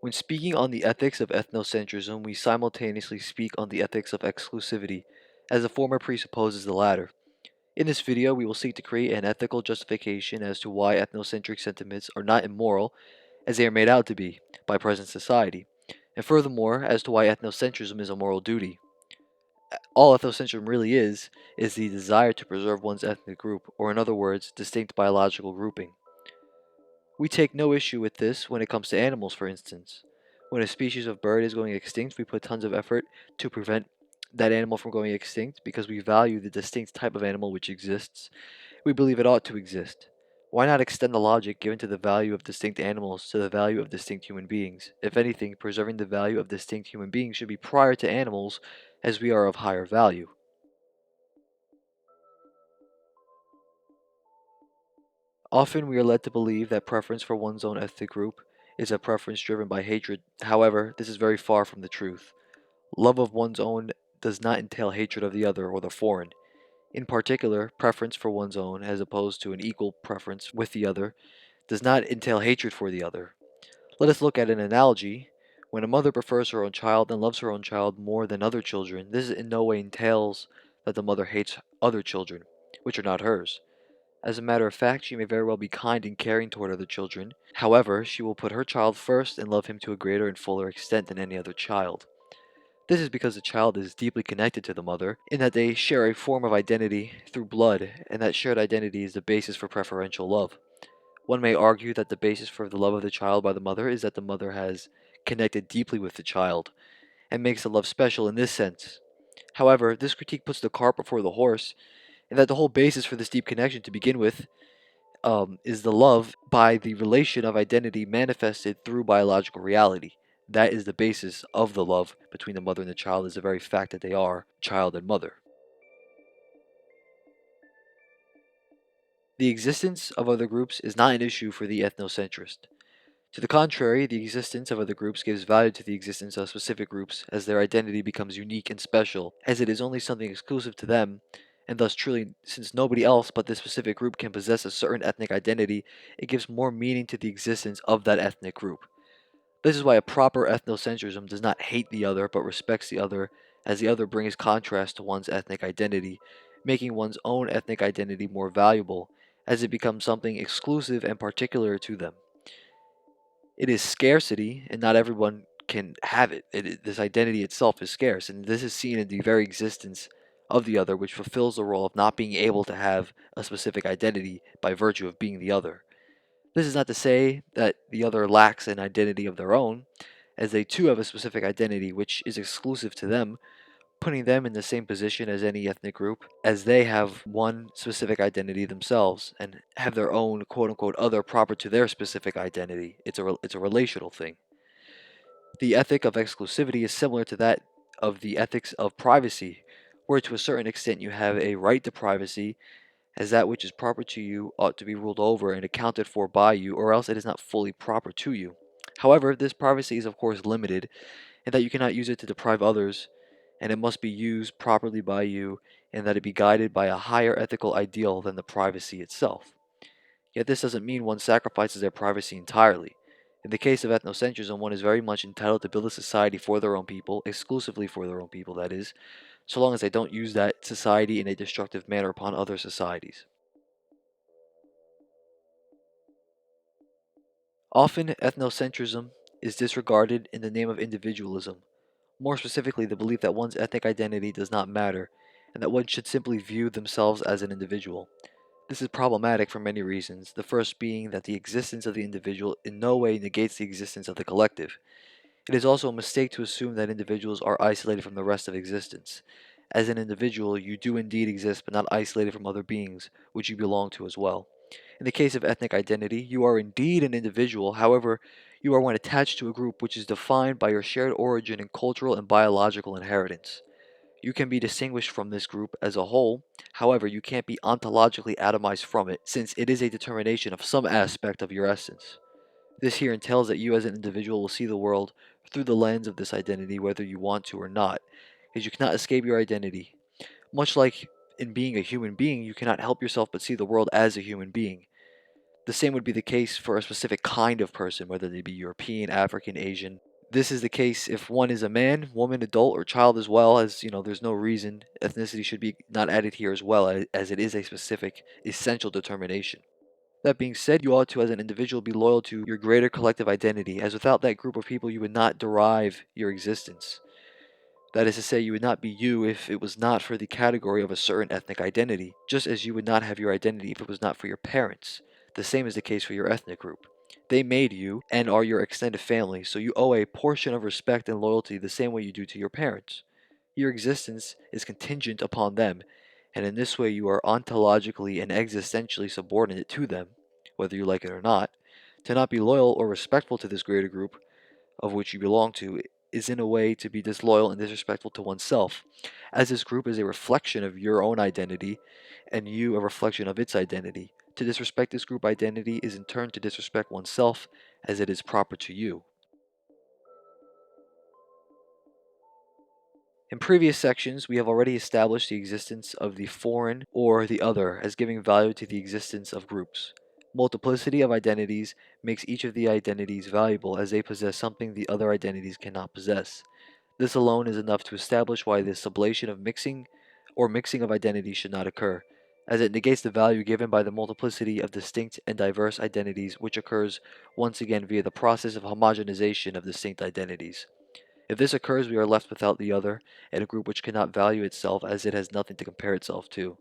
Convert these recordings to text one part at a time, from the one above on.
When speaking on the ethics of ethnocentrism, we simultaneously speak on the ethics of exclusivity, as the former presupposes the latter. In this video, we will seek to create an ethical justification as to why ethnocentric sentiments are not immoral, as they are made out to be, by present society, and furthermore, as to why ethnocentrism is a moral duty. All ethnocentrism really is the desire to preserve one's ethnic group, or in other words, distinct biological grouping. We take no issue with this when it comes to animals, for instance. When a species of bird is going extinct, we put tons of effort to prevent that animal from going extinct because we value the distinct type of animal which exists. We believe it ought to exist. Why not extend the logic given to the value of distinct animals to the value of distinct human beings? If anything, preserving the value of distinct human beings should be prior to animals, as we are of higher value. Often we are led to believe that preference for one's own ethnic group is a preference driven by hatred. However, this is very far from the truth. Love of one's own does not entail hatred of the other or the foreign. In particular, preference for one's own, as opposed to an equal preference with the other, does not entail hatred for the other. Let us look at an analogy. When a mother prefers her own child and loves her own child more than other children, this in no way entails that the mother hates other children, which are not hers. As a matter of fact, she may very well be kind and caring toward other children. However, she will put her child first and love him to a greater and fuller extent than any other child. This is because the child is deeply connected to the mother, in that they share a form of identity through blood, and that shared identity is the basis for preferential love. One may argue that the basis for the love of the child by the mother is that the mother has connected deeply with the child, and makes the love special in this sense. However, this critique puts the cart before the horse, in that the whole basis for this deep connection to begin with is the love by the relation of identity manifested through biological reality. That is the basis of the love between the mother and the child, is the very fact that they are child and mother. The existence of other groups is not an issue for the ethnocentrist. To the contrary, the existence of other groups gives value to the existence of specific groups, as their identity becomes unique and special, as it is only something exclusive to them, and thus truly, since nobody else but this specific group can possess a certain ethnic identity, it gives more meaning to the existence of that ethnic group. This is why a proper ethnocentrism does not hate the other, but respects the other, as the other brings contrast to one's ethnic identity, making one's own ethnic identity more valuable, as it becomes something exclusive and particular to them. It is scarcity, and not everyone can have it. This identity itself is scarce, and this is seen in the very existence of the other, which fulfills the role of not being able to have a specific identity by virtue of being the other. This is not to say that the other lacks an identity of their own, as they too have a specific identity which is exclusive to them, putting them in the same position as any ethnic group, as they have one specific identity themselves and have their own quote unquote other proper to their specific identity. It's a relational thing. The ethic of exclusivity is similar to that of the ethics of privacy, where to a certain extent you have a right to privacy, as that which is proper to you ought to be ruled over and accounted for by you, or else it is not fully proper to you. However, this privacy is of course limited, in that you cannot use it to deprive others, and it must be used properly by you, and that it be guided by a higher ethical ideal than the privacy itself. Yet this doesn't mean one sacrifices their privacy entirely. In the case of ethnocentrism, one is very much entitled to build a society for their own people, exclusively for their own people, that is, so long as they don't use that society in a destructive manner upon other societies. Often, ethnocentrism is disregarded in the name of individualism, more specifically the belief that one's ethnic identity does not matter, and that one should simply view themselves as an individual. This is problematic for many reasons, the first being that the existence of the individual in no way negates the existence of the collective. It is also a mistake to assume that individuals are isolated from the rest of existence. As an individual, you do indeed exist, but not isolated from other beings, which you belong to as well. In the case of ethnic identity, you are indeed an individual, however, you are one attached to a group which is defined by your shared origin in cultural and biological inheritance. You can be distinguished from this group as a whole, however, you can't be ontologically atomized from it, since it is a determination of some aspect of your essence. This here entails that you as an individual will see the world through the lens of this identity whether you want to or not, because you cannot escape your identity. Much like in being a human being, you cannot help yourself but see the world as a human being. The same would be the case for a specific kind of person, whether they be European, African, Asian. This is the case if one is a man, woman, adult, or child as well, as there's no reason ethnicity should be not added here as well, as it is a specific, essential determination. That being said, you ought to, as an individual, be loyal to your greater collective identity, as without that group of people, you would not derive your existence. That is to say, you would not be you if it was not for the category of a certain ethnic identity, just as you would not have your identity if it was not for your parents. The same is the case for your ethnic group. They made you and are your extended family, so you owe a portion of respect and loyalty the same way you do to your parents. Your existence is contingent upon them, and in this way you are ontologically and existentially subordinate to them, whether you like it or not. To not be loyal or respectful to this greater group of which you belong to is in a way to be disloyal and disrespectful to oneself, as this group is a reflection of your own identity and you a reflection of its identity. To disrespect this group identity is in turn to disrespect oneself as it is proper to you. In previous sections, we have already established the existence of the foreign or the other as giving value to the existence of groups. Multiplicity of identities makes each of the identities valuable as they possess something the other identities cannot possess. This alone is enough to establish why this sublation of mixing of identities should not occur, as it negates the value given by the multiplicity of distinct and diverse identities, which occurs once again via the process of homogenization of distinct identities. If this occurs, we are left without the other, and a group which cannot value itself as it has nothing to compare itself to.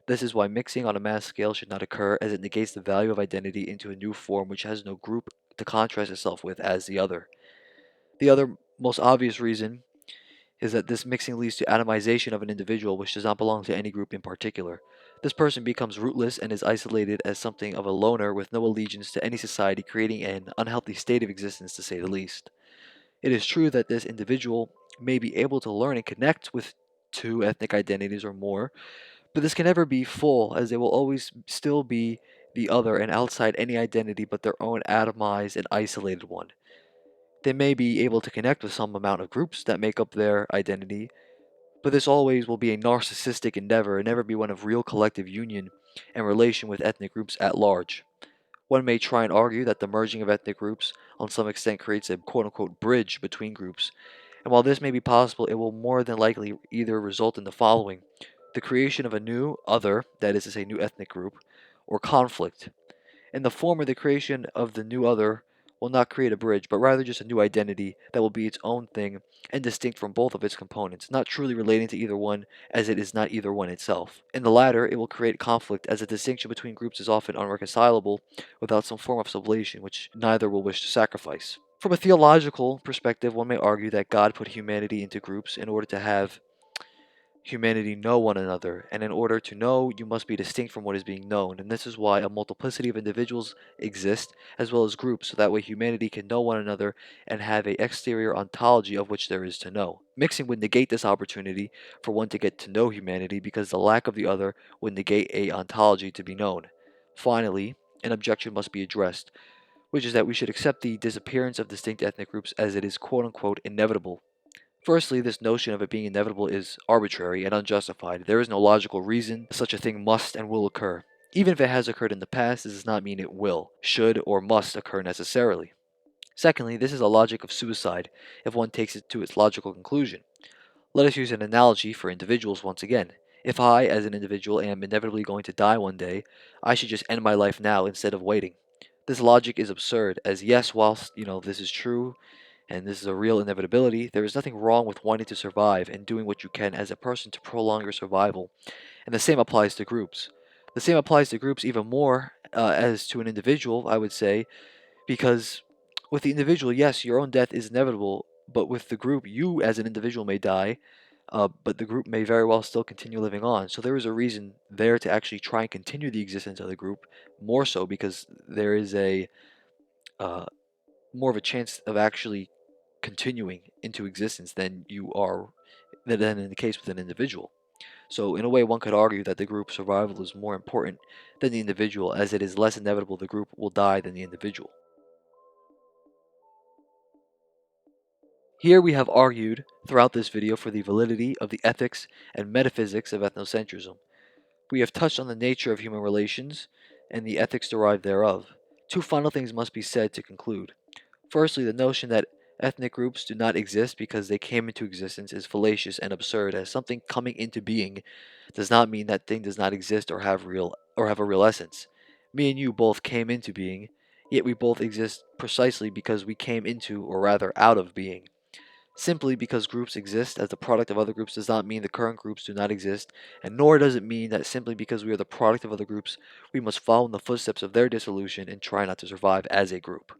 This is why mixing on a mass scale should not occur, as it negates the value of identity into a new form which has no group to contrast itself with as the other. The other most obvious reason is that this mixing leads to atomization of an individual which does not belong to any group in particular. This person becomes rootless and is isolated as something of a loner with no allegiance to any society, creating an unhealthy state of existence to say the least. It is true that this individual may be able to learn and connect with two ethnic identities or more, but this can never be full, as they will always still be the other and outside any identity but their own atomized and isolated one. They may be able to connect with some amount of groups that make up their identity, but this always will be a narcissistic endeavor and never be one of real collective union and relation with ethnic groups at large. One may try and argue that the merging of ethnic groups on some extent creates a quote-unquote bridge between groups, and while this may be possible, it will more than likely either result in the following: the creation of a new other, that is to say, new ethnic group, or conflict. In the former, the creation of the new other will not create a bridge, but rather just a new identity that will be its own thing and distinct from both of its components, not truly relating to either one, as it is not either one itself. In the latter, it will create conflict, as the distinction between groups is often unreconcilable without some form of sublation, which neither will wish to sacrifice. From a theological perspective, one may argue that God put humanity into groups in order to have humanity know one another, and in order to know, you must be distinct from what is being known, and this is why a multiplicity of individuals exist, as well as groups, so that way humanity can know one another and have a exterior ontology of which there is to know. Mixing would negate this opportunity for one to get to know humanity, because the lack of the other would negate a ontology to be known. Finally, an objection must be addressed, which is that we should accept the disappearance of distinct ethnic groups as it is quote-unquote inevitable. Firstly, this notion of it being inevitable is arbitrary and unjustified. There is no logical reason such a thing must and will occur. Even if it has occurred in the past, this does not mean it will, should, or must occur necessarily. Secondly, this is a logic of suicide if one takes it to its logical conclusion. Let us use an analogy for individuals once again. If I, as an individual, am inevitably going to die one day, I should just end my life now instead of waiting. This logic is absurd, as yes, whilst, this is true, and this is a real inevitability, there is nothing wrong with wanting to survive and doing what you can as a person to prolong your survival, and the same applies to groups. The same applies to groups even more as to an individual, I would say, because with the individual, yes, your own death is inevitable, but with the group, you as an individual may die, but the group may very well still continue living on. So there is a reason there to actually try and continue the existence of the group, more so because there is a uh, more of a chance of actually continuing into existence than in the case with an individual. So in a way, one could argue that the group survival is more important than the individual, as it is less inevitable the group will die than the individual. Here we have argued throughout this video for the validity of the ethics and metaphysics of ethnocentrism. We have touched on the nature of human relations and the ethics derived thereof. Two final things must be said to conclude. Firstly, the notion that ethnic groups do not exist because they came into existence is fallacious and absurd, as something coming into being does not mean that thing does not exist or have a real essence. Me and you both came into being, yet we both exist precisely because we came into, or rather out of being. Simply because groups exist as the product of other groups does not mean the current groups do not exist, and nor does it mean that simply because we are the product of other groups, we must follow in the footsteps of their dissolution and try not to survive as a group.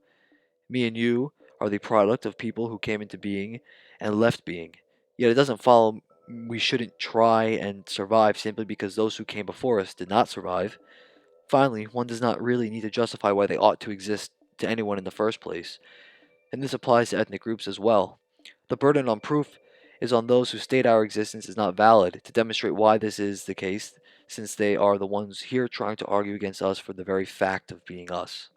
Me and you are the product of people who came into being and left being. Yet it doesn't follow we shouldn't try and survive simply because those who came before us did not survive. Finally, one does not really need to justify why they ought to exist to anyone in the first place, and this applies to ethnic groups as well. The burden on proof is on those who state our existence is not valid to demonstrate why this is the case, since they are the ones here trying to argue against us for the very fact of being us.